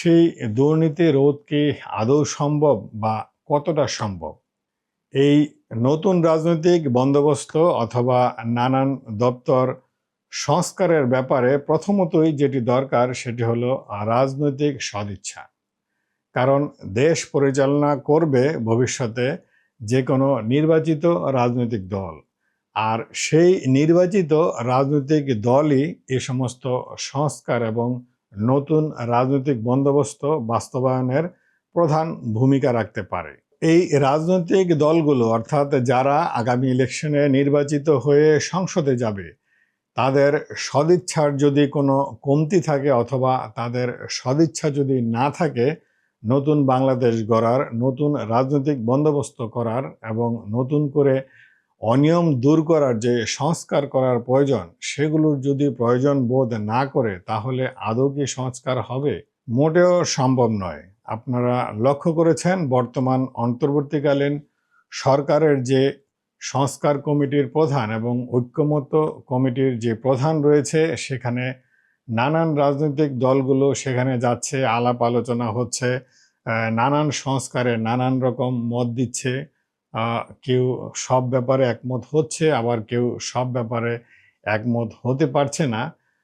সেই দুর্নীতি রোধ কি আদৌ সম্ভব বা কতটা সম্ভব? এই নতুন রাজনৈতিক বন্দোবস্ত অথবা নানান দপ্তর সংস্কারের ব্যাপারে প্রথমতই যেটি দরকার সেটি হলো রাজনৈতিক সদিচ্ছা। কারণ দেশ পরিচালনা করবে ভবিষ্যতে যে কোনো নির্বাচিত রাজনৈতিক দল। আর সেই নির্বাচিত রাজনৈতিক দলই এ সমস্ত সংস্কার এবং নতুন রাজনৈতিক বন্দোবস্ত বাস্তবায়নের প্রধান ভূমিকা রাখতে পারে। এই রাজনৈতিক দলগুলো অর্থাৎ যারা আগামী ইলেকশনে নির্বাচিত হয়ে সংসদে যাবে, তাদের সদিচ্ছার যদি কোনো কমতি থাকে অথবা তাদের সদিচ্ছা যদি না থাকে নতুন বাংলাদেশ গড়ার, নতুন রাজনৈতিক বন্দোবস্ত করার এবং নতুন করে অনিয়ম দূর করার যে সংস্কার করার প্রয়োজন, সেগুলোর যদি প্রয়োজন বোধ না করে তাহলে আদৌ কি সংস্কার হবে? মোটেও সম্ভব নয়। আপনারা লক্ষ্য করেছেন বর্তমান অন্তর্বর্তীকালীন সরকারের যে সংস্কার কমিটির প্রধান এবং ঐক্যমত্য কমিটির যে প্রধান রয়েছে, সেখানে নানান রাজনৈতিক দলগুলো সেখানে যাচ্ছে, আলাপ আলোচনা হচ্ছে, নানান সংস্কারে নানান রকম মত দিচ্ছে। কেউ সব ব্যাপারে একমত হচ্ছে, আবার কেউ সব ব্যাপারে একমত হতে পারছে না।